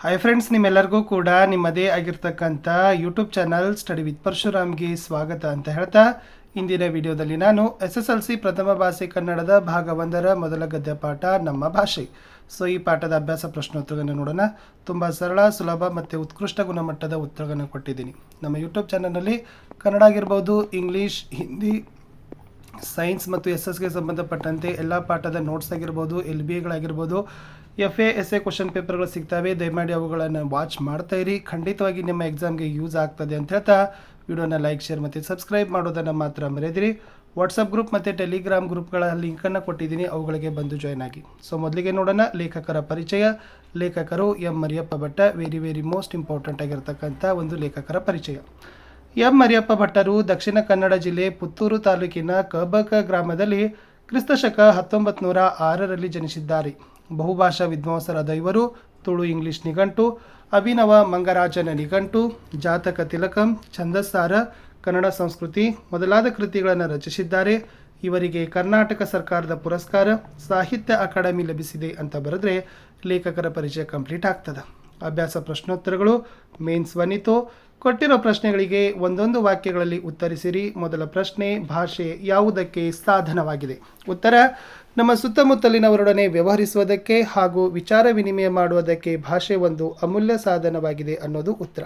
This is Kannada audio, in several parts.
ಹಾಯ್ ಫ್ರೆಂಡ್ಸ್, ನಿಮ್ಮೆಲ್ಲರಿಗೂ ಕೂಡ ನಿಮ್ಮದೇ ಆಗಿರ್ತಕ್ಕಂಥ ಯೂಟ್ಯೂಬ್ ಚಾನಲ್ ಸ್ಟಡಿ ವಿತ್ ಪರಶುರಾಮ್ಗೆ ಸ್ವಾಗತ ಅಂತ ಹೇಳ್ತಾ, ಇಂದಿನ ವಿಡಿಯೋದಲ್ಲಿ ನಾನು SSLC ಪ್ರಥಮ ಭಾಷೆ ಕನ್ನಡದ ಭಾಗ 1ರ ಮೊದಲ ಗದ್ಯ ಪಾಠ ನಮ್ಮ ಭಾಷೆ. ಸೊ ಈ ಪಾಠದ ಅಭ್ಯಾಸ ಪ್ರಶ್ನೋತ್ತರಗಳನ್ನು ನೋಡೋಣ. ತುಂಬ ಸರಳ, ಸುಲಭ ಮತ್ತು ಉತ್ಕೃಷ್ಟ ಗುಣಮಟ್ಟದ ಉತ್ತರಗಳನ್ನು ಕೊಟ್ಟಿದ್ದೀನಿ. ನಮ್ಮ ಯೂಟ್ಯೂಬ್ ಚಾನಲ್ನಲ್ಲಿ ಕನ್ನಡ ಆಗಿರ್ಬೋದು, ಇಂಗ್ಲೀಷ್, ಹಿಂದಿ, ಸೈನ್ಸ್ ಮತ್ತು SSಗೆ ಸಂಬಂಧಪಟ್ಟಂತೆ ಎಲ್ಲ ಪಾಠದ ನೋಟ್ಸ್ ಆಗಿರ್ಬೋದು, LBAಗಳಾಗಿರ್ಬೋದು, FA SA ಕ್ವಶನ್ ಪೇಪರ್ಗಳು ಸಿಗ್ತವೆ. ದಯಮಾಡಿ ಅವುಗಳನ್ನು ವಾಚ್ ಮಾಡ್ತಾ ಇರಿ. ಖಂಡಿತವಾಗಿ ನಿಮ್ಮ ಎಕ್ಸಾಮ್ಗೆ ಯೂಸ್ ಆಗ್ತದೆ ಅಂತ ಹೇಳ್ತಾ ವಿಡಿಯೋನ ಲೈಕ್, ಶೇರ್ ಮತ್ತು ಸಬ್ಸ್ಕ್ರೈಬ್ ಮಾಡೋದನ್ನು ಮಾತ್ರ ಮರೆಯದಿರಿ. ವಾಟ್ಸಪ್ ಗ್ರೂಪ್ ಮತ್ತು ಟೆಲಿಗ್ರಾಮ್ ಗ್ರೂಪ್ಗಳ ಲಿಂಕನ್ನು ಕೊಟ್ಟಿದ್ದೀನಿ, ಅವುಗಳಿಗೆ ಬಂದು ಜಾಯ್ನ್ ಆಗಿ. ಸೊ ಮೊದಲಿಗೆ ನೋಡೋಣ ಲೇಖಕರ ಪರಿಚಯ. ಲೇಖಕರು M Mariyappa Bhatta. Very most important ಆಗಿರ್ತಕ್ಕಂಥ ಒಂದು ಲೇಖಕರ ಪರಿಚಯ. ಎಂ ಮರಿಯಪ್ಪ ಭಟ್ಟರು ದಕ್ಷಿಣ ಕನ್ನಡ ಜಿಲ್ಲೆ ಪುತ್ತೂರು ತಾಲೂಕಿನ ಕಬಕ ಗ್ರಾಮದಲ್ಲಿ ಕ್ರಿಸ್ತಶಕ 1906ರಲ್ಲಿ ಜನಿಸಿದ್ದಾರೆ. ಬಹುಭಾಷಾ ವಿದ್ವಾಂಸರಾದ ಇವರು ತುಳು ಇಂಗ್ಲಿಷ್ ನಿಘಂಟು, ಅಭಿನವ ಮಂಗರಾಜನ ನಿಘಂಟು, ಜಾತಕ ತಿಲಕಂ, ಛಂದಸ್ಸಾರ, ಕನ್ನಡ ಸಂಸ್ಕೃತಿ ಮೊದಲಾದ ಕೃತಿಗಳನ್ನು ರಚಿಸಿದ್ದಾರೆ. ಇವರಿಗೆ ಕರ್ನಾಟಕ ಸರ್ಕಾರದ ಪುರಸ್ಕಾರ, ಸಾಹಿತ್ಯ ಅಕಾಡೆಮಿ ಲಭಿಸಿದೆ ಅಂತ ಬರೆದ್ರೆ ಲೇಖಕರ ಪರಿಚಯ ಕಂಪ್ಲೀಟ್ ಆಗ್ತದೆ. ಅಭ್ಯಾಸ ಪ್ರಶ್ನೋತ್ತರಗಳು ಮೇನ್ಸ್ ವನಿತು. ಕೊಟ್ಟಿರೋ ಪ್ರಶ್ನೆಗಳಿಗೆ ಒಂದೊಂದು ವಾಕ್ಯಗಳಲ್ಲಿ ಉತ್ತರಿಸಿರಿ. ಮೊದಲ ಪ್ರಶ್ನೆ, ಭಾಷೆ ಯಾವುದಕ್ಕೆ ಸಾಧನವಾಗಿದೆ? ಉತ್ತರ, ನಮ್ಮ ಸುತ್ತಮುತ್ತಲಿನವರೊಡನೆ ವ್ಯವಹರಿಸುವುದಕ್ಕೆ ಹಾಗೂ ವಿಚಾರ ವಿನಿಮಯ ಮಾಡುವುದಕ್ಕೆ ಭಾಷೆ ಒಂದು ಅಮೂಲ್ಯ ಸಾಧನವಾಗಿದೆ ಅನ್ನೋದು ಉತ್ತರ.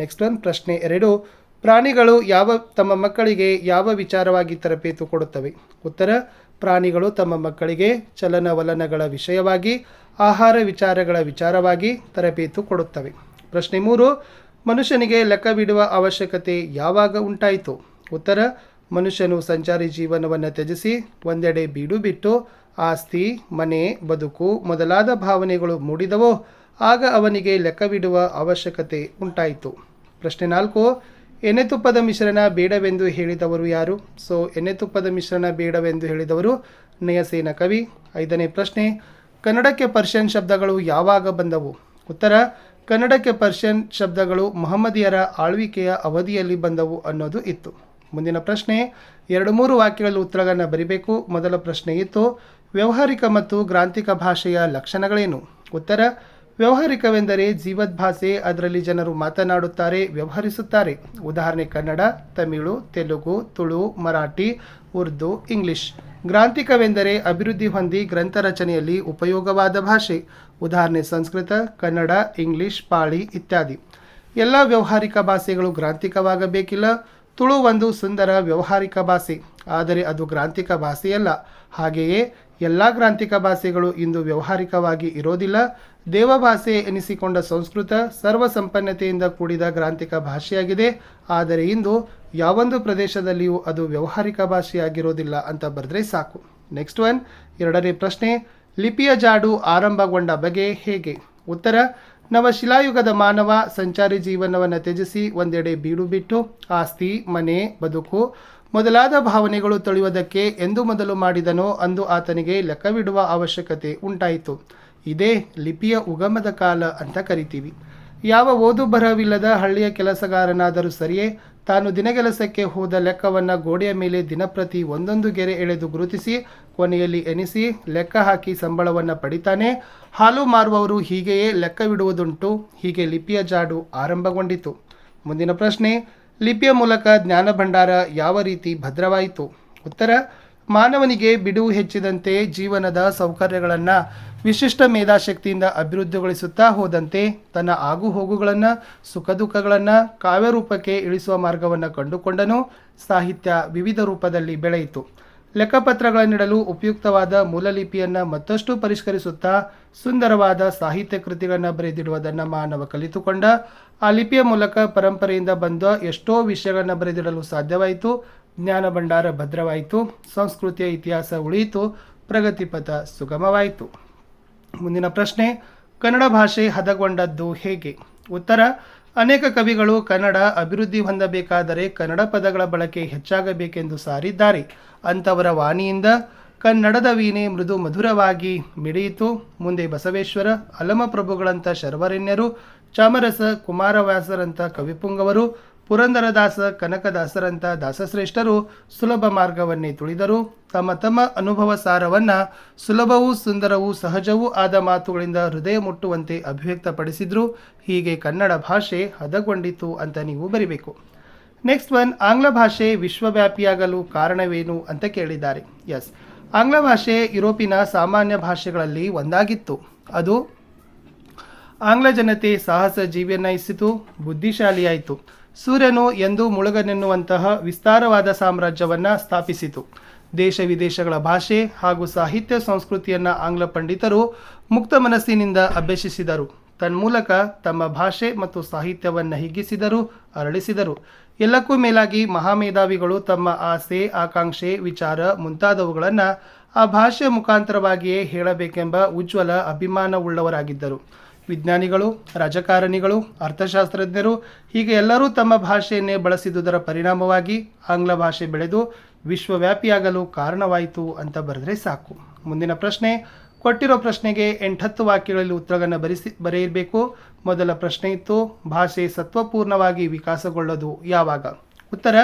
ನೆಕ್ಸ್ಟ್ ಒನ್, ಪ್ರಶ್ನೆ 2, ಪ್ರಾಣಿಗಳು ತಮ್ಮ ಮಕ್ಕಳಿಗೆ ಯಾವ ವಿಚಾರವಾಗಿ ತರಬೇತು ಕೊಡುತ್ತವೆ? ಉತ್ತರ, ಪ್ರಾಣಿಗಳು ತಮ್ಮ ಮಕ್ಕಳಿಗೆ ಚಲನವಲನಗಳ ವಿಷಯವಾಗಿ, ಆಹಾರ ವಿಚಾರಗಳ ವಿಚಾರವಾಗಿ ತರಬೇತು ಕೊಡುತ್ತವೆ. ಪ್ರಶ್ನೆ 3, ಮನುಷ್ಯನಿಗೆ ಲೆಕ್ಕವಿಡುವ ಅವಶ್ಯಕತೆ ಯಾವಾಗ ಉಂಟಾಯಿತು? ಉತ್ತರ, ಮನುಷ್ಯನು ಸಂಚಾರಿ ಜೀವನವನ್ನು ತ್ಯಜಿಸಿ ಒಂದೆಡೆ ಬೀಡು ಬಿಟ್ಟು ಆಸ್ತಿ, ಮನೆ, ಬದುಕು ಮೊದಲಾದ ಭಾವನೆಗಳು ಮೂಡಿದವೋ ಆಗ ಅವನಿಗೆ ಲೆಕ್ಕವಿಡುವ ಅವಶ್ಯಕತೆ ಉಂಟಾಯಿತು. ಪ್ರಶ್ನೆ 4, ಎಣ್ಣೆತುಪ್ಪದ ಮಿಶ್ರಣ ಬೇಡವೆಂದು ಹೇಳಿದವರು ಯಾರು? ಸೊ ಎಣ್ಣೆತುಪ್ಪದ ಮಿಶ್ರಣ ಬೇಡವೆಂದು ಹೇಳಿದವರು ನಯಸೇನ ಕವಿ. 5ನೇ ಪ್ರಶ್ನೆ, ಕನ್ನಡಕ್ಕೆ ಪರ್ಷಿಯನ್ ಶಬ್ದಗಳು ಯಾವಾಗ ಬಂದವು? ಉತ್ತರ, ಕನ್ನಡಕ್ಕೆ ಪರ್ಷಿಯನ್ ಶಬ್ದಗಳು ಮಹಮ್ಮದಿಯರ ಆಳ್ವಿಕೆಯ ಅವಧಿಯಲ್ಲಿ ಬಂದವು ಅನ್ನೋದು ಇತ್ತು. ಮುಂದಿನ ಪ್ರಶ್ನೆ, 2-3 ವಾಕ್ಯಗಳಲ್ಲಿ ಉತ್ತರಗಳನ್ನು ಬರಿಬೇಕು. ಮೊದಲ ಪ್ರಶ್ನೆ ಇತ್ತು, ವ್ಯಾವಹಾರಿಕ ಮತ್ತು ಗ್ರಾಂಥಿಕ ಭಾಷೆಯ ಲಕ್ಷಣಗಳೇನು? ಉತ್ತರ, ವ್ಯಾವಹಾರಿಕವೆಂದರೆ ಜೀವದ್ ಭಾಷೆ, ಅದರಲ್ಲಿ ಜನರು ಮಾತನಾಡುತ್ತಾರೆ, ವ್ಯವಹರಿಸುತ್ತಾರೆ. ಉದಾಹರಣೆ ಕನ್ನಡ, ತಮಿಳು, ತೆಲುಗು, ತುಳು, ಮರಾಠಿ, ಉರ್ದು, ಇಂಗ್ಲಿಷ್. ಗ್ರಾಂಥಿಕವೆಂದರೆ ಅಭಿವೃದ್ಧಿ ಹೊಂದಿ ಗ್ರಂಥ ರಚನೆಯಲ್ಲಿ ಉಪಯೋಗವಾದ ಭಾಷೆ. ಉದಾಹರಣೆ ಸಂಸ್ಕೃತ, ಕನ್ನಡ, ಇಂಗ್ಲಿಷ್, ಪಾಳಿ ಇತ್ಯಾದಿ. ಎಲ್ಲ ವ್ಯಾವಹಾರಿಕ ಭಾಷೆಗಳು ಗ್ರಾಂಥಿಕವಾಗಬೇಕಿಲ್ಲ. ತುಳು ಒಂದು ಸುಂದರ ವ್ಯಾವಹಾರಿಕ ಭಾಷೆ, ಆದರೆ ಅದು ಗ್ರಾಂಥಿಕ ಭಾಷೆಯಲ್ಲ. ಹಾಗೆಯೇ ಎಲ್ಲ ಗ್ರಾಂಥಿಕ ಭಾಷೆಗಳು ಇಂದು ವ್ಯಾವಹಾರಿಕವಾಗಿ ಇರೋದಿಲ್ಲ. ದೇವಭಾಷೆ ಎನಿಸಿಕೊಂಡ ಸಂಸ್ಕೃತ ಸರ್ವ ಸಂಪನ್ನತೆಯಿಂದ ಕೂಡಿದ ಗ್ರಾಂಥಿಕ ಭಾಷೆಯಾಗಿದೆ, ಆದರೆ ಇಂದು ಯಾವೊಂದು ಪ್ರದೇಶದಲ್ಲಿಯೂ ಅದು ವ್ಯಾವಹಾರಿಕ ಭಾಷೆಯಾಗಿರೋದಿಲ್ಲ ಅಂತ ಬರೆದ್ರೆ ಸಾಕು. ನೆಕ್ಸ್ಟ್ ಒನ್, 2ನೇ ಪ್ರಶ್ನೆ, ಲಿಪಿಯ ಜಾಡು ಆರಂಭಗೊಂಡ ಬಗೆ ಹೇಗೆ? ಉತ್ತರ, ನವಶಿಲಾಯುಗದ ಮಾನವ ಸಂಚಾರಿ ಜೀವನವನ್ನು ತ್ಯಜಿಸಿ ಒಂದೆಡೆ ಬೀಡು ಬಿಟ್ಟು ಆಸ್ತಿ, ಮನೆ, ಬದುಕು ಮೊದಲಾದ ಭಾವನೆಗಳು ತೊಳೆಯುವುದಕ್ಕೆ ಎಂದು ಮೊದಲು ಮಾಡಿದನೋ ಅಂದು ಆತನಿಗೆ ಲೆಕ್ಕವಿಡುವ ಅವಶ್ಯಕತೆ ಉಂಟಾಯಿತು. ಇದೇ ಲಿಪಿಯ ಉಗಮದ ಕಾಲ ಅಂತ ಕರಿತೀವಿ. ಯಾವ ಓದು ಬರಹವಿಲ್ಲದ ಹಳ್ಳಿಯ ಕೆಲಸಗಾರನಾದರೂ ಸರಿಯೇ, ತಾನು ದಿನಗೆಲಸಕ್ಕೆ ಹೋದ ಲೆಕ್ಕವನ್ನು ಗೋಡೆಯ ಮೇಲೆ ದಿನಪ್ರತಿ ಒಂದೊಂದು ಗೆರೆ ಎಳೆದು ಗುರುತಿಸಿ ಕೊನೆಯಲ್ಲಿ ಎನಿಸಿ ಲೆಕ್ಕ ಹಾಕಿ ಸಂಬಳವನ್ನು ಪಡಿತಾನೆ. ಹಾಲು ಮಾರುವವರು ಹೀಗೆಯೇ ಲೆಕ್ಕವಿಡುವುದುಂಟು. ಹೀಗೆ ಲಿಪಿಯ ಜಾಡು ಆರಂಭಗೊಂಡಿತು. ಮುಂದಿನ ಪ್ರಶ್ನೆ, ಲಿಪಿಯ ಮೂಲಕ ಜ್ಞಾನ ಭಂಡಾರ ಯಾವ ರೀತಿ ಭದ್ರವಾಯಿತು? ಉತ್ತರ, ಮಾನವನಿಗೆ ಬಿಡುವು ಹೆಚ್ಚಿದಂತೆ ಜೀವನದ ಸೌಕರ್ಯಗಳನ್ನು ವಿಶಿಷ್ಟ ಮೇಧಾಶಕ್ತಿಯಿಂದ ಅಭಿವೃದ್ಧಿಗೊಳಿಸುತ್ತಾ ಹೋದಂತೆ ತನ್ನ ಆಗುಹೋಗುಗಳನ್ನು, ಸುಖ ದುಃಖಗಳನ್ನು ಕಾವ್ಯರೂಪಕ್ಕೆ ಇಳಿಸುವ ಮಾರ್ಗವನ್ನು ಕಂಡುಕೊಂಡನು. ಸಾಹಿತ್ಯ ವಿವಿಧ ರೂಪದಲ್ಲಿ ಬೆಳೆಯಿತು. ಲೆಕ್ಕಪತ್ರಗಳನ್ನಿಡಲು ಉಪಯುಕ್ತವಾದ ಮೂಲಲಿಪಿಯನ್ನು ಮತ್ತಷ್ಟು ಪರಿಷ್ಕರಿಸುತ್ತಾ ಸುಂದರವಾದ ಸಾಹಿತ್ಯ ಕೃತಿಗಳನ್ನು ಬರೆದಿಡುವುದನ್ನು ಮಾನವ ಕಲಿತುಕೊಂಡ. ಆ ಲಿಪಿಯ ಮೂಲಕ ಪರಂಪರೆಯಿಂದ ಬಂದ ಎಷ್ಟೋ ವಿಷಯಗಳನ್ನು ಬರೆದಿಡಲು ಸಾಧ್ಯವಾಯಿತು. ಜ್ಞಾನ ಭಂಡಾರ ಭದ್ರವಾಯಿತು. ಸಂಸ್ಕೃತಿಯ ಇತಿಹಾಸ ಉಳಿಯಿತು. ಪ್ರಗತಿಪಥ ಸುಗಮವಾಯಿತು. ಮುಂದಿನ ಪ್ರಶ್ನೆ, ಕನ್ನಡ ಭಾಷೆ ಹದಗೊಂಡದ್ದು ಹೇಗೆ? ಉತ್ತರ, ಅನೇಕ ಕವಿಗಳು ಕನ್ನಡ ಅಭಿವೃದ್ಧಿ ಹೊಂದಬೇಕಾದರೆ ಕನ್ನಡ ಪದಗಳ ಬಳಕೆ ಹೆಚ್ಚಾಗಬೇಕೆಂದು ಸಾರಿದ್ದಾರೆ. ಅಂಥವರ ವಾಣಿಯಿಂದ ಕನ್ನಡದ ವೀಣೆ ಮೃದು ಮಧುರವಾಗಿ ಮಿಡಿಯಿತು. ಮುಂದೆ ಬಸವೇಶ್ವರ, ಅಲಮಪ್ರಭುಗಳಂಥ ಶರ್ವರೆಣ್ಯರು, ಚಾಮರಸ, ಕುಮಾರವ್ಯಾಸರಂಥ ಕವಿಪುಂಗವರು, ಪುರಂದರದಾಸ ಕನಕದಾಸರಂಥ ದಾಸಶ್ರೇಷ್ಠರು ಸುಲಭ ಮಾರ್ಗವನ್ನೇ ತುಳಿದರು. ತಮ್ಮ ತಮ್ಮ ಅನುಭವ ಸಾರವನ್ನು ಸುಲಭವೂ ಸುಂದರವೂ ಸಹಜವೂ ಆದ ಮಾತುಗಳಿಂದ ಹೃದಯ ಮುಟ್ಟುವಂತೆ ಅಭಿವ್ಯಕ್ತಪಡಿಸಿದ್ರು. ಹೀಗೆ ಕನ್ನಡ ಭಾಷೆ ಹದಗೊಂಡಿತು ಅಂತ ನೀವು ಬರಿಬೇಕು. ನೆಕ್ಸ್ಟ್ ಒನ್, ಆಂಗ್ಲ ಭಾಷೆ ವಿಶ್ವವ್ಯಾಪಿಯಾಗಲು ಕಾರಣವೇನು ಅಂತ ಕೇಳಿದ್ದಾರೆ. ಎಸ್, ಆಂಗ್ಲ ಭಾಷೆ ಯುರೋಪಿನ ಸಾಮಾನ್ಯ ಭಾಷೆಗಳಲ್ಲಿ ಒಂದಾಗಿತ್ತು. ಅದು ಆಂಗ್ಲ ಜನತೆ ಸಾಹಸ ಜೀವಿಯನ್ನಾಯಿಸಿತು, ಬುದ್ಧಿಶಾಲಿಯಾಯಿತು. ಸೂರ್ಯನು ಎಂದೂ ಮುಳುಗನೆನ್ನುವಂತಹ ವಿಸ್ತಾರವಾದ ಸಾಮ್ರಾಜ್ಯವನ್ನು ಸ್ಥಾಪಿಸಿತು. ದೇಶ ವಿದೇಶಗಳ ಭಾಷೆ ಹಾಗೂ ಸಾಹಿತ್ಯ ಸಂಸ್ಕೃತಿಯನ್ನು ಆಂಗ್ಲ ಪಂಡಿತರು ಮುಕ್ತ ಮನಸ್ಸಿನಿಂದ ಅಭ್ಯಸಿಸಿದರು. ತನ್ಮೂಲಕ ತಮ್ಮ ಭಾಷೆ ಮತ್ತು ಸಾಹಿತ್ಯವನ್ನು ಹಿಗ್ಗಿಸಿದರು, ಅರಳಿಸಿದರು. ಎಲ್ಲಕ್ಕೂ ಮೇಲಾಗಿ ಮಹಾಮೇಧಾವಿಗಳು ತಮ್ಮ ಆಸೆ, ಆಕಾಂಕ್ಷೆ, ವಿಚಾರ ಮುಂತಾದವುಗಳನ್ನು ಆ ಭಾಷೆಯ ಮುಖಾಂತರವಾಗಿಯೇ ಹೇಳಬೇಕೆಂಬ ಉಜ್ವಲ ಅಭಿಮಾನವುಳ್ಳವರಾಗಿದ್ದರು. ವಿಜ್ಞಾನಿಗಳು, ರಾಜಕಾರಣಿಗಳು, ಅರ್ಥಶಾಸ್ತ್ರಜ್ಞರು ಹೀಗೆ ಎಲ್ಲರೂ ತಮ್ಮ ಭಾಷೆಯನ್ನೇ ಬಳಸಿದುದರ ಪರಿಣಾಮವಾಗಿ ಆಂಗ್ಲ ಭಾಷೆ ಬೆಳೆದು ವಿಶ್ವವ್ಯಾಪಿಯಾಗಲು ಕಾರಣವಾಯಿತು ಅಂತ ಬರೆದರೆ ಸಾಕು. ಮುಂದಿನ ಪ್ರಶ್ನೆ, ಕೊಟ್ಟಿರೋ ಪ್ರಶ್ನೆಗೆ 8-10 ವಾಕ್ಯಗಳಲ್ಲಿ ಉತ್ತರವನ್ನು ಬರೆಯಬೇಕು. ಮೊದಲ ಪ್ರಶ್ನೆ ಇತ್ತು, ಭಾಷೆ ಸತ್ವಪೂರ್ಣವಾಗಿ ವಿಕಾಸಗೊಳ್ಳೋದು ಯಾವಾಗ? ಉತ್ತರ,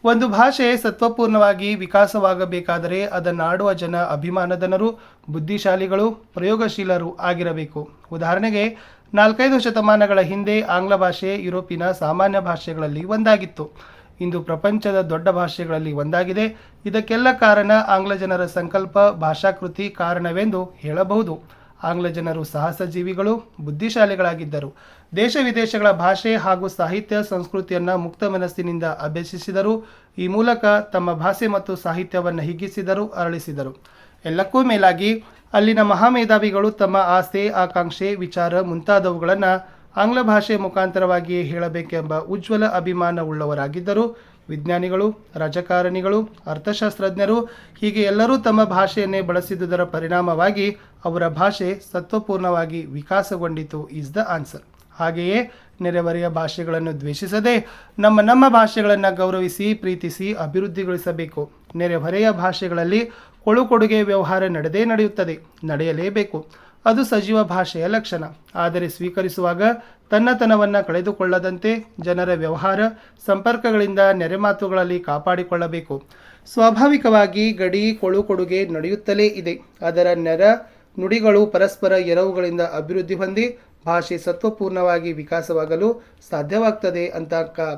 ಒಂದು ಭಾಷೆ ಸತ್ವಪೂರ್ಣವಾಗಿ ವಿಕಾಸವಾಗಬೇಕಾದರೆ ಅದನ್ನಾಡುವ ಜನ ಅಭಿಮಾನಧನರು, ಬುದ್ಧಿಶಾಲಿಗಳು, ಪ್ರಯೋಗಶೀಲರು ಆಗಿರಬೇಕು. ಉದಾಹರಣೆಗೆ 4-5 ಶತಮಾನಗಳ ಹಿಂದೆ ಆಂಗ್ಲ ಭಾಷೆ ಯುರೋಪಿನ ಸಾಮಾನ್ಯ ಭಾಷೆಗಳಲ್ಲಿ ಒಂದಾಗಿತ್ತು. ಇಂದು ಪ್ರಪಂಚದ ದೊಡ್ಡ ಭಾಷೆಗಳಲ್ಲಿ ಒಂದಾಗಿದೆ. ಇದಕ್ಕೆಲ್ಲ ಕಾರಣ ಆಂಗ್ಲ ಜನರ ಸಂಕಲ್ಪ, ಭಾಷಾಕೃತಿ ಕಾರಣವೆಂದು ಹೇಳಬಹುದು. ಆಂಗ್ಲ ಜನರು ಸಾಹಸ ಜೀವಿಗಳು, ಬುದ್ಧಿಶಾಲಿಗಳಾಗಿದ್ದರು. ದೇಶ ವಿದೇಶಗಳ ಭಾಷೆ ಹಾಗೂ ಸಾಹಿತ್ಯ ಸಂಸ್ಕೃತಿಯನ್ನು ಮುಕ್ತ ಮನಸ್ಸಿನಿಂದ ಅಭ್ಯಸಿಸಿದರು. ಈ ಮೂಲಕ ತಮ್ಮ ಭಾಷೆ ಮತ್ತು ಸಾಹಿತ್ಯವನ್ನು ಹಿಗ್ಗಿಸಿದರು, ಅರಳಿಸಿದರು. ಎಲ್ಲಕ್ಕೂ ಮೇಲಾಗಿ ಅಲ್ಲಿನ ಮಹಾಮೇಧಾವಿಗಳು ತಮ್ಮ ಆಸೆ, ಆಕಾಂಕ್ಷೆ, ವಿಚಾರ ಮುಂತಾದವುಗಳನ್ನು ಆಂಗ್ಲ ಭಾಷೆ ಮುಖಾಂತರವಾಗಿಯೇ ಹೇಳಬೇಕೆಂಬ ಉಜ್ವಲ ಅಭಿಮಾನವುಳ್ಳವರಾಗಿದ್ದರು. ವಿಜ್ಞಾನಿಗಳು, ರಾಜಕಾರಣಿಗಳು, ಅರ್ಥಶಾಸ್ತ್ರಜ್ಞರು ಹೀಗೆ ಎಲ್ಲರೂ ತಮ್ಮ ಭಾಷೆಯನ್ನೇ ಬಳಸಿದುದರ ಪರಿಣಾಮವಾಗಿ ಅವರ ಭಾಷೆ ಸತ್ವಪೂರ್ಣವಾಗಿ ವಿಕಾಸಗೊಂಡಿತು ಈಸ್ ದ ಆನ್ಸರ್. ಹಾಗೆಯೇ ನೆರೆಹೊರೆಯ ಭಾಷೆಗಳನ್ನು ದ್ವೇಷಿಸದೆ ನಮ್ಮ ಭಾಷೆಗಳನ್ನು ಗೌರವಿಸಿ, ಪ್ರೀತಿಸಿ, ಅಭಿವೃದ್ಧಿಗೊಳಿಸಬೇಕು. ನೆರೆಹೊರೆಯ ಭಾಷೆಗಳಲ್ಲಿ ಕೊಡುಗೆ ವ್ಯವಹಾರ ನಡೆಯುತ್ತದೆ, ನಡೆಯಲೇಬೇಕು. ಅದು ಸಜೀವ ಭಾಷೆಯ ಲಕ್ಷಣ. ಆದರೆ ಸ್ವೀಕರಿಸುವಾಗ ತನ್ನತನವನ್ನು ಕಳೆದುಕೊಳ್ಳದಂತೆ ಜನರ ವ್ಯವಹಾರ ಸಂಪರ್ಕಗಳಿಂದ ನೆರೆಮಾತುಗಳಲ್ಲಿ ಕಾಪಾಡಿಕೊಳ್ಳಬೇಕು. ಸ್ವಾಭಾವಿಕವಾಗಿ ಗಡಿ ಕೊಡುಗೆ ನಡೆಯುತ್ತಲೇ ಇದೆ. ಅದರ ನುಡಿಗಳು ಪರಸ್ಪರ ಎರವುಗಳಿಂದ ಅಭಿವೃದ್ಧಿ ಹೊಂದಿ ಭಾಷೆ ಸತ್ವಪೂರ್ಣವಾಗಿ ವಿಕಾಸವಾಗಲು ಸಾಧ್ಯವಾಗ್ತದೆ ಅಂತ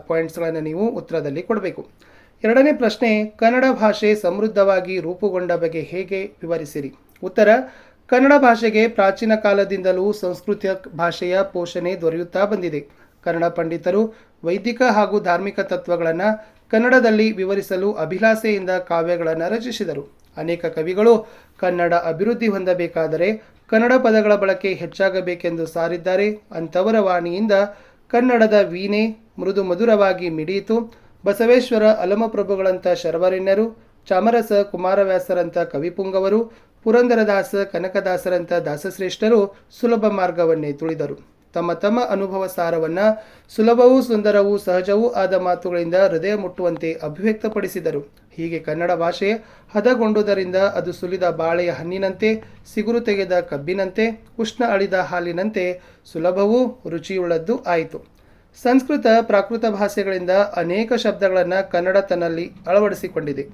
ಪಾಯಿಂಟ್ಸ್ಗಳನ್ನು ನೀವು ಉತ್ತರದಲ್ಲಿ ಕೊಡಬೇಕು. ಎರಡನೇ ಪ್ರಶ್ನೆ, ಕನ್ನಡ ಭಾಷೆ ಸಮೃದ್ಧವಾಗಿ ರೂಪುಗೊಂಡ ಬಗೆ ಹೇಗೆ ವಿವರಿಸಿರಿ? ಉತ್ತರ, ಕನ್ನಡ ಭಾಷೆಗೆ ಪ್ರಾಚೀನ ಕಾಲದಿಂದಲೂ ಸಂಸ್ಕೃತ ಭಾಷೆಯ ಪೋಷಣೆ ದೊರೆಯುತ್ತಾ ಬಂದಿದೆ. ಕನ್ನಡ ಪಂಡಿತರು ವೈದಿಕ ಹಾಗೂ ಧಾರ್ಮಿಕ ತತ್ವಗಳನ್ನು ಕನ್ನಡದಲ್ಲಿ ವಿವರಿಸಲು ಅಭಿಲಾಷೆಯಿಂದ ಕಾವ್ಯಗಳನ್ನು ರಚಿಸಿದರು. ಅನೇಕ ಕವಿಗಳು ಕನ್ನಡ ಅಭಿವೃದ್ಧಿ ಹೊಂದಬೇಕಾದರೆ ಕನ್ನಡ ಪದಗಳ ಬಳಕೆ ಹೆಚ್ಚಾಗಬೇಕೆಂದು ಸಾರಿದ್ದಾರೆ. ಅಂಥವರ ವಾಣಿಯಿಂದ ಕನ್ನಡದ ವೀಣೆ ಮೃದು ಮಧುರವಾಗಿ ಮಿಡಿಯಿತು. ಬಸವೇಶ್ವರ, ಅಲಮಪ್ರಭುಗಳಂಥ ಶರ್ವರೆಣ್ಯರು, ಚಾಮರಸ ಕುಮಾರವ್ಯಾಸರಂಥ ಕವಿಪುಂಗವರು, ಪುರಂದರದಾಸ ಕನಕದಾಸರಂಥ ದಾಸಶ್ರೇಷ್ಠರು ಸುಲಭ ಮಾರ್ಗವನ್ನೇ ತುಳಿದರು. ತಮ್ಮ ತಮ್ಮ ಅನುಭವ ಸಾರವನ್ನು ಸುಲಭವೂ ಸುಂದರವೂ ಸಹಜವೂ ಆದ ಮಾತುಗಳಿಂದ ಹೃದಯ ಮುಟ್ಟುವಂತೆ ಅಭಿವ್ಯಕ್ತಪಡಿಸಿದರು. ಹೀಗೆ ಕನ್ನಡ ಭಾಷೆ ಹದಗೊಂಡುದರಿಂದ ಅದು ಸುಲಿದ ಬಾಳೆಯ ಹಣ್ಣಿನಂತೆ, ಸಿಗುರು ತೆಗೆದ ಕಬ್ಬಿನಂತೆ, ಉಷ್ಣ ಅಳಿದ ಹಾಲಿನಂತೆ ಸುಲಭವೂ ರುಚಿಯುಳ್ಳದ್ದು ಆಯಿತು. ಸಂಸ್ಕೃತ, ಪ್ರಾಕೃತ ಭಾಷೆಗಳಿಂದ ಅನೇಕ ಶಬ್ದಗಳನ್ನು ಕನ್ನಡ ತನ್ನಲ್ಲಿ ಅಳವಡಿಸಿಕೊಂಡಿದೆ.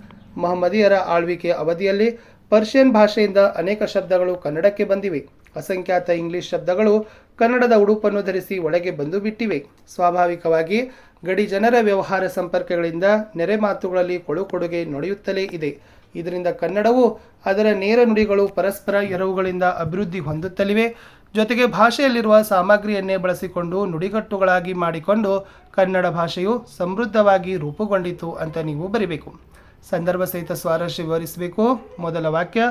ಮಹಮ್ಮದಿಯರ ಆಳ್ವಿಕೆಯ ಅವಧಿಯಲ್ಲಿ ಪರ್ಷಿಯನ್ ಭಾಷೆಯಿಂದ ಅನೇಕ ಶಬ್ದಗಳು ಕನ್ನಡಕ್ಕೆ ಬಂದಿವೆ. ಅಸಂಖ್ಯಾತ ಇಂಗ್ಲಿಷ್ ಶಬ್ದಗಳು ಕನ್ನಡದ ಉಡುಪನ್ನು ಧರಿಸಿ ಒಳಗೆ ಬಂದು ಬಿಟ್ಟಿವೆ. ಸ್ವಾಭಾವಿಕವಾಗಿ ಗಡಿ ಜನರ ವ್ಯವಹಾರ ಸಂಪರ್ಕಗಳಿಂದ ನೆರೆ ಮಾತುಗಳಲ್ಲಿ ಕೊಡುಗೆ ನಡೆಯುತ್ತಲೇ ಇದೆ. ಇದರಿಂದ ಕನ್ನಡವು ಅದರ ನೇರ ನುಡಿಗಳು ಪರಸ್ಪರ ಎರವುಗಳಿಂದ ಅಭಿವೃದ್ಧಿ ಹೊಂದುತ್ತಲಿವೆ. ಜೊತೆಗೆ ಭಾಷೆಯಲ್ಲಿರುವ ಸಾಮಗ್ರಿಯನ್ನೇ ಬಳಸಿಕೊಂಡು ನುಡಿಗಟ್ಟುಗಳಾಗಿ ಮಾಡಿಕೊಂಡು ಕನ್ನಡ ಭಾಷೆಯು ಸಮೃದ್ಧವಾಗಿ ರೂಪುಗೊಂಡಿತು ಅಂತ ನೀವು ಬರಿಬೇಕು. ಸಂದರ್ಭ ಸಹಿತ ಸ್ವಾರಸ್ಯ ವಿವರಿಸಬೇಕು. ಮೊದಲ ವಾಕ್ಯ,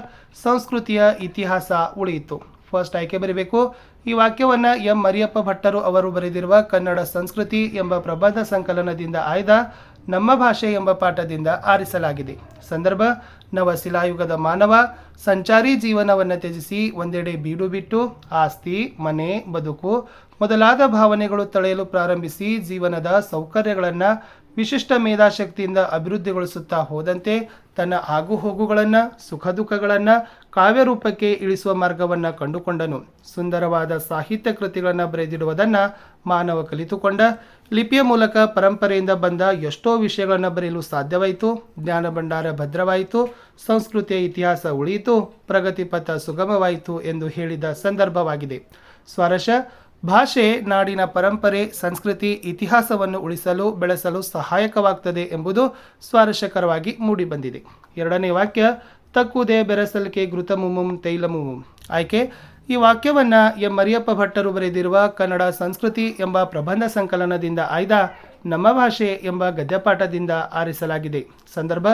ಸಂಸ್ಕೃತಿಯ ಇತಿಹಾಸ ಉಳಿಯಿತು. ಫಸ್ಟ್ ಆಯ್ಕೆ ಬರೀಬೇಕು. ಈ ವಾಕ್ಯವನ್ನು ಎಂ ಮರಿಯಪ್ಪ ಭಟ್ಟರು ಅವರು ಬರೆದಿರುವ ಕನ್ನಡ ಸಂಸ್ಕೃತಿ ಎಂಬ ಪ್ರಬಂಧ ಸಂಕಲನದಿಂದ ಆಯ್ದ ನಮ್ಮ ಭಾಷೆ ಎಂಬ ಪಾಠದಿಂದ ಆರಿಸಲಾಗಿದೆ. ಸಂದರ್ಭ, ನವಶಿಲಾಯುಗದ ಮಾನವ ಸಂಚಾರಿ ಜೀವನವನ್ನು ತ್ಯಜಿಸಿ ಒಂದೆಡೆ ಬೀಡು ಬಿಟ್ಟು ಆಸ್ತಿ, ಮನೆ, ಬದುಕು ಮೊದಲಾದ ಭಾವನೆಗಳು ತಳೆಯಲು ಪ್ರಾರಂಭಿಸಿ ಜೀವನದ ಸೌಕರ್ಯಗಳನ್ನು ವಿಶಿಷ್ಟ ಮೇಧಾಶಕ್ತಿಯಿಂದ ಅಭಿವೃದ್ಧಿಗೊಳಿಸುತ್ತಾ ಹೋದಂತೆ ತನ್ನ ಆಗುಹೋಗುಗಳನ್ನು, ಸುಖ ದುಃಖಗಳನ್ನು ಕಾವ್ಯರೂಪಕ್ಕೆ ಇಳಿಸುವ ಮಾರ್ಗವನ್ನು ಕಂಡುಕೊಂಡನು. ಸುಂದರವಾದ ಸಾಹಿತ್ಯ ಕೃತಿಗಳನ್ನು ಬರೆದಿಡುವುದನ್ನು ಮಾನವ ಕಲಿತುಕೊಂಡ. ಲಿಪಿಯ ಮೂಲಕ ಪರಂಪರೆಯಿಂದ ಬಂದ ಎಷ್ಟೋ ವಿಷಯಗಳನ್ನು ಬರೆಯಲು ಸಾಧ್ಯವಾಯಿತು. ಜ್ಞಾನ ಭಂಡಾರ ಭದ್ರವಾಯಿತು, ಸಂಸ್ಕೃತಿಯ ಇತಿಹಾಸ ಉಳಿಯಿತು, ಪ್ರಗತಿ ಪಥ ಸುಗಮವಾಯಿತು ಎಂದು ಹೇಳಿದ ಸಂದರ್ಭವಾಗಿದೆ. ಸ್ವಾರಸ್ಯ: ಭಾಷೆ ನಾಡಿನ ಪರಂಪರೆ, ಸಂಸ್ಕೃತಿ, ಇತಿಹಾಸವನ್ನು ಉಳಿಸಲು ಬೆಳೆಸಲು ಸಹಾಯಕವಾಗ್ತದೆ ಎಂಬುದು ಸ್ವಾರಸ್ಯಕರವಾಗಿ ಮೂಡಿಬಂದಿದೆ. ಎರಡನೇ ವಾಕ್ಯ: ತಕ್ಕುದೇ ಬೆರಸಲಿಕೆ ಘೃತಮುಮುಂ ತೈಲಮುಮುಂ. ಆಯ್ಕೆ: ಈ ವಾಕ್ಯವನ್ನು ಎಂ ಮರಿಯಪ್ಪ ಭಟ್ಟರು ಬರೆದಿರುವ ಕನ್ನಡ ಸಂಸ್ಕೃತಿ ಎಂಬ ಪ್ರಬಂಧ ಸಂಕಲನದಿಂದ ಆಯ್ದ ನಮ್ಮ ಭಾಷೆ ಎಂಬ ಗದ್ಯಪಾಠದಿಂದ ಆರಿಸಲಾಗಿದೆ. ಸಂದರ್ಭ: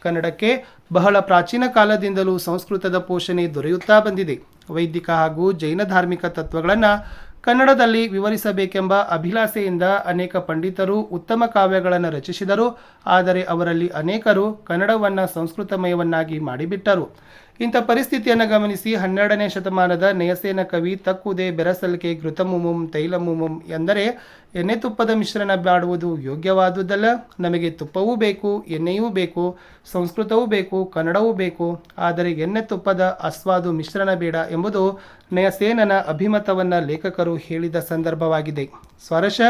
ಕನ್ನಡಕ್ಕೆ ಬಹಳ ಪ್ರಾಚೀನ ಕಾಲದಿಂದಲೂ ಸಂಸ್ಕೃತದ ಪೋಷಣೆ ದೊರೆಯುತ್ತಾ ಬಂದಿದೆ. ವೈದಿಕ ಹಾಗೂ ಜೈನ ಧಾರ್ಮಿಕ ತತ್ವಗಳನ್ನು ಕನ್ನಡದಲ್ಲಿ ವಿವರಿಸಬೇಕೆಂಬ ಅಭಿಲಾಷೆಯಿಂದ ಅನೇಕ ಪಂಡಿತರು ಉತ್ತಮ ಕಾವ್ಯಗಳನ್ನು ರಚಿಸಿದರು. ಆದರೆ ಅವರಲ್ಲಿ ಅನೇಕರು ಕನ್ನಡವನ್ನು ಸಂಸ್ಕೃತಮಯವನ್ನಾಗಿ ಮಾಡಿಬಿಟ್ಟರು. ಇಂಥ ಪರಿಸ್ಥಿತಿಯನ್ನು ಗಮನಿಸಿ 12ನೇ ಶತಮಾನದ ನಯಸೇನ ಕವಿ ತಕ್ಕುದೇ ಬೆರಸಲಿಕೆ ಘೃತಮುಮುಂ ತೈಲಮುಮುಂ ಎಂದರೆ ಎಣ್ಣೆ ತುಪ್ಪದ ಮಿಶ್ರಣ ಮಾಡುವುದು ಯೋಗ್ಯವಾದುದಲ್ಲ. ನಮಗೆ ತುಪ್ಪವೂ ಬೇಕು, ಎಣ್ಣೆಯೂ ಬೇಕು, ಸಂಸ್ಕೃತವೂ ಬೇಕು, ಕನ್ನಡವೂ ಬೇಕು. ಆದರೆ ಎಣ್ಣೆ ತುಪ್ಪದ ಆಸ್ವಾದು ಮಿಶ್ರಣ ಬೇಡ ಎಂಬುದು ನಯಸೇನನ ಅಭಿಮತವನ್ನು ಲೇಖಕರು ಹೇಳಿದ ಸಂದರ್ಭವಾಗಿದೆ. ಸ್ವಾರಸ್ಯ: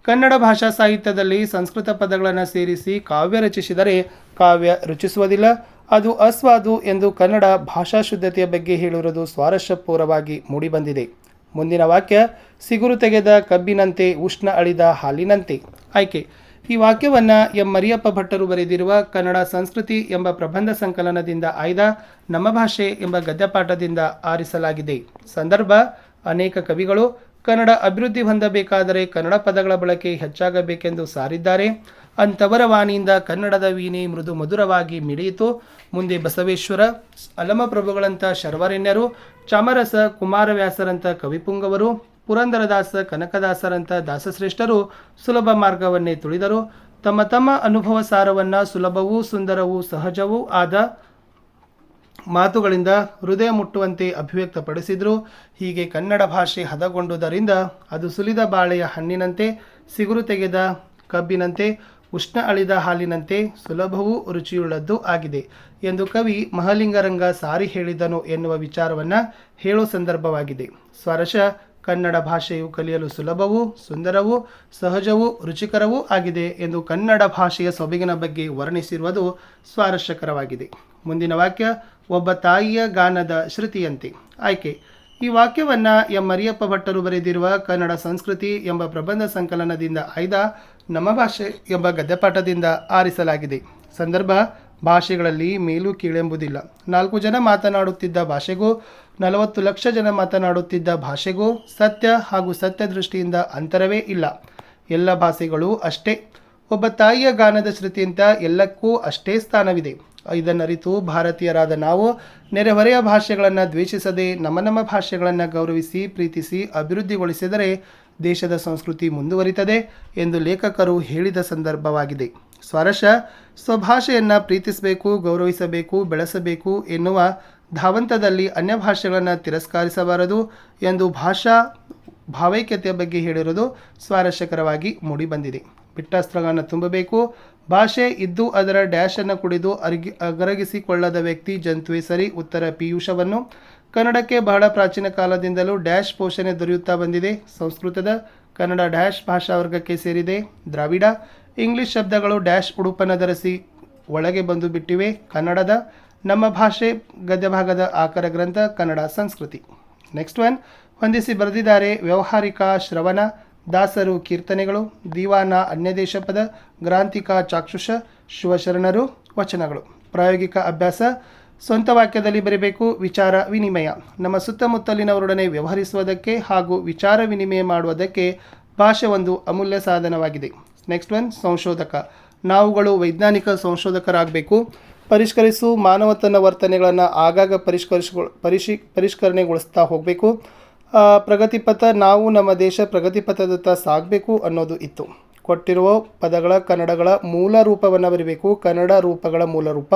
ಕನ್ನಡ ಭಾಷಾ ಸಾಹಿತ್ಯದಲ್ಲಿ ಸಂಸ್ಕೃತ ಪದಗಳನ್ನು ಸೇರಿಸಿ ಕಾವ್ಯ ರಚಿಸಿದರೆ ಕಾವ್ಯ ರುಚಿಸುವುದಿಲ್ಲ, ಅದು ಅಸ್ವಾದು ಎಂದು ಕನ್ನಡ ಭಾಷಾ ಶುದ್ಧತೆಯ ಬಗ್ಗೆ ಹೇಳಿರುವುದು ಸ್ವಾರಸ್ಯಪೂರ್ವವಾಗಿ ಮೂಡಿಬಂದಿದೆ. ಮುಂದಿನ ವಾಕ್ಯ: ಸಿಗುರು ತೆಗೆದ ಕಬ್ಬಿನಂತೆ, ಉಷ್ಣ ಅಳಿದ ಹಾಲಿನಂತೆ. ಆಯ್ಕೆ: ಈ ವಾಕ್ಯವನ್ನು ಎಂ ಮರಿಯಪ್ಪ ಭಟ್ಟರು ಬರೆದಿರುವ ಕನ್ನಡ ಸಂಸ್ಕೃತಿ ಎಂಬ ಪ್ರಬಂಧ ಸಂಕಲನದಿಂದ ಆಯ್ದ ನಮ್ಮ ಭಾಷೆ ಎಂಬ ಗದ್ಯಪಾಠದಿಂದ ಆರಿಸಲಾಗಿದೆ. ಸಂದರ್ಭ: ಅನೇಕ ಕವಿಗಳು ಕನ್ನಡ ಅಭಿವೃದ್ಧಿ ಹೊಂದಬೇಕಾದರೆ ಕನ್ನಡ ಪದಗಳ ಬಳಕೆ ಹೆಚ್ಚಾಗಬೇಕೆಂದು ಸಾರಿದ್ದಾರೆ. ಅಂಥವರ ವಾಣಿಯಿಂದ ಕನ್ನಡದ ವೀಣೆ ಮೃದು ಮಧುರವಾಗಿ ಮಿಡಿಯಿತು. ಮುಂದೆ ಬಸವೇಶ್ವರ, ಅಲಮಪ್ರಭುಗಳಂಥ ಶರ್ವರೆಣ್ಯರು, ಚಾಮರಸ ಕುಮಾರವ್ಯಾಸರಂಥ ಕವಿಪುಂಗವರು, ಪುರಂದರದಾಸ ಕನಕದಾಸರಂಥ ದಾಸಶ್ರೇಷ್ಠರು ಸುಲಭ ಮಾರ್ಗವನ್ನೇ ತುಳಿದರು. ತಮ್ಮ ತಮ್ಮ ಅನುಭವ ಸಾರವನ್ನು ಸುಲಭವೂ ಸುಂದರವೂ ಸಹಜವೂ ಆದ ಮಾತುಗಳಿಂದ ಹೃದಯ ಮುಟ್ಟುವಂತೆ ಅಭಿವ್ಯಕ್ತಪಡಿಸಿದರು. ಹೀಗೆ ಕನ್ನಡ ಭಾಷೆ ಹದಗೊಂಡುದರಿಂದ ಅದು ಸುಲಿದ ಬಾಳೆಯ ಹಣ್ಣಿನಂತೆ, ಸಿಗುರು ತೆಗೆದ ಕಬ್ಬಿನಂತೆ, ಉಷ್ಣ ಅಳಿದ ಹಾಲಿನಂತೆ ಸುಲಭವೂ ರುಚಿಯುಳ್ಳದ್ದು ಆಗಿದೆ ಎಂದು ಕವಿ ಮಹಲಿಂಗರಂಗ ಸಾರಿ ಹೇಳಿದನು ಎನ್ನುವ ವಿಚಾರವನ್ನು ಹೇಳೋ ಸಂದರ್ಭವಾಗಿದೆ. ಸ್ವಾರಸ್ಯ: ಕನ್ನಡ ಭಾಷೆಯು ಕಲಿಯಲು ಸುಲಭವೂ ಸುಂದರವೂ ಸಹಜವೂ ರುಚಿಕರವೂ ಆಗಿದೆ ಎಂದು ಕನ್ನಡ ಭಾಷೆಯ ಸೊಬಗಿನ ಬಗ್ಗೆ ವರ್ಣಿಸಿರುವುದು ಸ್ವಾರಸ್ಯಕರವಾಗಿದೆ. ಮುಂದಿನ ವಾಕ್ಯ: ಒಬ್ಬ ತಾಯಿಯ ಗಾನದ ಶ್ರುತಿಯಂತೆ. ಆಯ್ಕೆ: ಈ ವಾಕ್ಯವನ್ನು ಎಂ ಮರಿಯಪ್ಪ ಭಟ್ಟರು ಬರೆದಿರುವ ಕನ್ನಡ ಸಂಸ್ಕೃತಿ ಎಂಬ ಪ್ರಬಂಧ ಸಂಕಲನದಿಂದ ಆಯ್ದ ನಮ್ಮ ಭಾಷೆ ಎಂಬ ಗದ್ಯಪಾಠದಿಂದ ಆರಿಸಲಾಗಿದೆ. ಸಂದರ್ಭ: ಭಾಷೆಗಳಲ್ಲಿ ಮೇಲು ಕೀಳೆಂಬುದಿಲ್ಲ. 4 ಜನ ಮಾತನಾಡುತ್ತಿದ್ದ ಭಾಷೆಗೂ 40 ಲಕ್ಷ ಜನ ಮಾತನಾಡುತ್ತಿದ್ದ ಭಾಷೆಗೂ ಸತ್ಯ ಹಾಗೂ ಸತ್ಯ ದೃಷ್ಟಿಯಿಂದ ಅಂತರವೇ ಇಲ್ಲ. ಎಲ್ಲ ಭಾಷೆಗಳು ಅಷ್ಟೇ. ಒಬ್ಬ ತಾಯಿಯ ಗಾನದ ಶ್ರುತಿಯಂತ ಎಲ್ಲಕ್ಕೂ ಅಷ್ಟೇ ಸ್ಥಾನವಿದೆ. ಇದನ್ನರಿತು ಭಾರತೀಯರಾದ ನಾವು ನೆರೆಹೊರೆಯ ಭಾಷೆಗಳನ್ನು ದ್ವೇಷಿಸದೆ ನಮ್ಮ ಭಾಷೆಗಳನ್ನು ಗೌರವಿಸಿ ಪ್ರೀತಿಸಿ ಅಭಿವೃದ್ಧಿಗೊಳಿಸಿದರೆ ದೇಶದ ಸಂಸ್ಕೃತಿ ಮುಂದುವರಿತದೆ ಎಂದು ಲೇಖಕರು ಹೇಳಿದ ಸಂದರ್ಭವಾಗಿದೆ. ಸ್ವಾರಸ್ಯ: ಸ್ವಭಾಷೆಯನ್ನು ಪ್ರೀತಿಸಬೇಕು, ಗೌರವಿಸಬೇಕು, ಬೆಳೆಸಬೇಕು ಎನ್ನುವ ಧಾವಂತದಲ್ಲಿ ಅನ್ಯ ಭಾಷೆಗಳನ್ನು ತಿರಸ್ಕರಿಸಬಾರದು ಎಂದು ಭಾಷಾ ಭಾವೈಕ್ಯತೆಯ ಬಗ್ಗೆ ಹೇಳಿರುವುದು ಸ್ವಾರಸ್ಯಕರವಾಗಿ ಮೂಡಿಬಂದಿದೆ. ಬಿಟ್ಟಸ್ತ್ರಗಳನ್ನು ತುಂಬಬೇಕು. ಭಾಷೆ ಇದ್ದು ಅದರ ಡ್ಯಾಶನ್ನು ಕುಡಿದು ಅಗರಗಿಸಿಕೊಳ್ಳದ ವ್ಯಕ್ತಿ ಜಂತುವೆ ಸರಿ. ಉತ್ತರ: ಪೀಯೂಷವನ್ನು. ಕನ್ನಡಕ್ಕೆ ಬಹಳ ಪ್ರಾಚೀನ ಕಾಲದಿಂದಲೂ ಡ್ಯಾಶ್ ಪೋಷಣೆ ದೊರೆಯುತ್ತಾ ಬಂದಿದೆ. ಸಂಸ್ಕೃತದ ಕನ್ನಡ ಡ್ಯಾಶ್ ಭಾಷಾ ವರ್ಗಕ್ಕೆ ಸೇರಿದೆ. ದ್ರಾವಿಡ ಇಂಗ್ಲಿಷ್ ಶಬ್ದಗಳು ಡ್ಯಾಶ್ ಉಡುಪನ್ನು ಧರಿಸಿ ಒಳಗೆ ಬಂದು ಬಿಟ್ಟಿವೆ. ಕನ್ನಡದ ನಮ್ಮ ಭಾಷೆ ಗದ್ಯಭಾಗದ ಆಕರ ಗ್ರಂಥ ಕನ್ನಡ ಸಂಸ್ಕೃತಿ. ನೆಕ್ಸ್ಟ್ ಒನ್ ಹೊಂದಿಸಿ ಬರೆದಿದ್ದಾರೆ. ವ್ಯಾವಹಾರಿಕ ಶ್ರವಣ, ದಾಸರು ಕೀರ್ತನೆಗಳು, ದಿವಾನ ಅನ್ಯದೇಶ ಪದ, ಗ್ರಾಂಥಿಕ ಚಾಕ್ಷುಷ, ಶಿವಶರಣರು ವಚನಗಳು. ಪ್ರಾಯೋಗಿಕ ಅಭ್ಯಾಸ: ಸ್ವಂತ ವಾಕ್ಯದಲ್ಲಿ ಬರೆಯಬೇಕು. ವಿಚಾರ ವಿನಿಮಯ: ನಮ್ಮ ಸುತ್ತಮುತ್ತಲಿನವರೊಡನೆ ವ್ಯವಹರಿಸುವುದಕ್ಕೆ ಹಾಗೂ ವಿಚಾರ ವಿನಿಮಯ ಮಾಡುವುದಕ್ಕೆ ಭಾಷೆ ಒಂದು ಅಮೂಲ್ಯ ಸಾಧನವಾಗಿದೆ. ನೆಕ್ಸ್ಟ್ ಒನ್ ಸಂಶೋಧಕ: ನಾವುಗಳು ವೈಜ್ಞಾನಿಕ ಸಂಶೋಧಕರಾಗಬೇಕು. ಪರಿಷ್ಕರಿಸು: ಮಾನವ ತನ್ನ ವರ್ತನೆಗಳನ್ನು ಆಗಾಗ ಪರಿಷ್ಕರಣೆಗೊಳಿಸ್ತಾ ಹೋಗಬೇಕು. ಪ್ರಗತಿಪಥ: ನಾವು ನಮ್ಮ ದೇಶ ಪ್ರಗತಿಪಥದತ್ತ ಸಾಗಬೇಕು ಅನ್ನೋದು ಇತ್ತು. ಕೊಟ್ಟಿರುವ ಪದಗಳ ಕನ್ನಡಗಳ ಮೂಲ ರೂಪವನ್ನು ಬರೀಬೇಕು. ಕನ್ನಡ ರೂಪಗಳ ಮೂಲ ರೂಪ: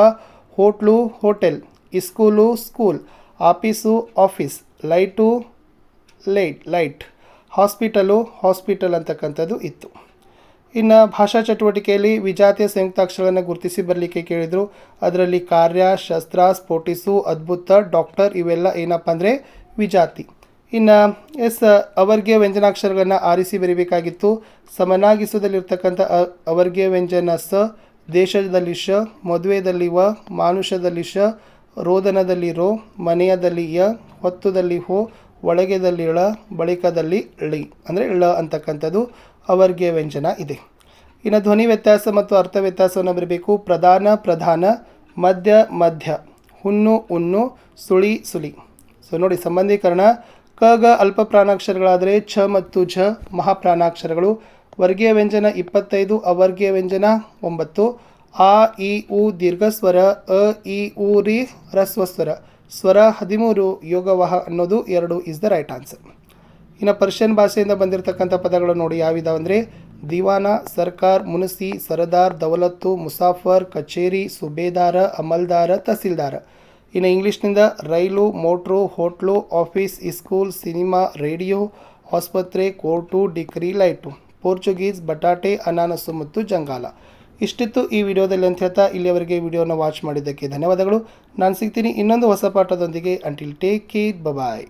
hotel hotel, school school, office office, light light, hospital hospital ಅಂತಕ್ಕಂಥದ್ದು ಇತ್ತು. ಇನ್ನು ಭಾಷಾ ಚಟುವಟಿಕೆಯಲ್ಲಿ ವಿಜಾತಿಯ ಸಂಯುಕ್ತಾಕ್ಷರಗಳನ್ನು ಗುರುತಿಸಿ ಬರಲಿಕ್ಕೆ ಕೇಳಿದರು. ಅದರಲ್ಲಿ ಕಾರ್ಯ, ಶಸ್ತ್ರ, ಸ್ಫೋಟಿಸು, ಅದ್ಭುತ, ಡಾಕ್ಟರ್ ಇವೆಲ್ಲ ಏನಪ್ಪ ಅಂದರೆ ವಿಜಾತಿ. ಇನ್ನು ಅವರ್ಗೀಯ ವ್ಯಂಜನಾಕ್ಷರಗಳನ್ನು ಆರಿಸಿ ಬರೀಬೇಕಾಗಿತ್ತು. ಸಮನಾಗಿಸುವುದಲ್ಲಿರ್ತಕ್ಕಂಥ ಅವರ್ಗೀಯ ವ್ಯಂಜನ ಸ, ದೇಶದಲ್ಲಿ ಶ, ಮದುವೆದಲ್ಲಿ ವ, ಮಾನುಷದಲ್ಲಿ ಶ, ರೋದನದಲ್ಲಿ ರೋ, ಮನೆಯದಲ್ಲಿ ಯ, ಹೊತ್ತುದಲ್ಲಿ ಹೋ, ಒಳಗೆದಲ್ಲಿ ಳ, ಬಳಿಕದಲ್ಲಿ ಳಿ ಅಂದರೆ ಳ ಅಂತಕ್ಕಂಥದ್ದು ಅವರ್ಗೀಯ ವ್ಯಂಜನ ಇದೆ. ಇನ್ನು ಧ್ವನಿ ವ್ಯತ್ಯಾಸ ಮತ್ತು ಅರ್ಥ ವ್ಯತ್ಯಾಸವನ್ನು ಬರಬೇಕು. ಪ್ರಧಾನ, ಮಧ್ಯ, ಹುನ್ನು, ಉನ್ನು, ಸುಳಿ, ಸುಲಿ. ಸೊ ನೋಡಿ, ಸಂಬಂಧೀಕರಣ ಕ ಗ ಅಲ್ಪ ಪ್ರಾಣಾಕ್ಷರಗಳಾದರೆ ಛ ಮತ್ತು ಝ ಮಹಾಪ್ರಾಣಾಕ್ಷರಗಳು. ವರ್ಗೀಯ ವ್ಯಂಜನ 25, ಅವರ್ಗೀಯ ವ್ಯಂಜನ 9. ಆ, ಇ, ಉ ದೀರ್ಘಸ್ವರ, ಅ, ಇ, ಉ, ರಿ ಹ್ರಸ್ವಸ್ವರ, ಸ್ವರ 13, ಯೋಗವಾಹ ಅನ್ನೋದು 2 ಇಸ್ ದ ರೈಟ್ ಆನ್ಸರ್. ಇನ್ನು ಪರ್ಷಿಯನ್ ಭಾಷೆಯಿಂದ ಬಂದಿರತಕ್ಕಂಥ ಪದಗಳು ನೋಡಿ ಯಾವಿದಾವಂದರೆ ದಿವಾನ, ಸರ್ಕಾರ್, ಮುನ್ಸಿ, ಸರದಾರ್, ದೌಲತ್ತು, ಮುಸಾಫರ್, ಕಚೇರಿ, ಸುಬೇದಾರ, ಅಮಲ್ದಾರ, ತಹಸೀಲ್ದಾರ. ಇನ್ನು ಇಂಗ್ಲೀಷ್ನಿಂದ rail, motor, hotel, office, school, cinema, radio, ಆಸ್ಪತ್ರೆ, ಕೋರ್ಟು, ಡಿಗ್ರಿ, ಲೈಟು. ಪೋರ್ಚುಗೀಸ್, ಬಟಾಟೆ, ಅನಾನಸು ಮತ್ತು ಜಂಗಾಲ. ಇಷ್ಟಿತ್ತು ಈ ವಿಡಿಯೋದಲ್ಲಿ ಅಂತ ಹೇಳ್ತಾ ಇಲ್ಲಿಯವರೆಗೆ ವಿಡಿಯೋನ ವಾಚ್ ಮಾಡಿದ್ದಕ್ಕೆ ಧನ್ಯವಾದಗಳು. ನಾನು ಸಿಗ್ತೀನಿ ಇನ್ನೊಂದು ಹೊಸ ಪಾಠದೊಂದಿಗೆ. ಅಂಟಿಲ್ ಟೇಕ್ ಕೇರ್, ಬಾಯ್.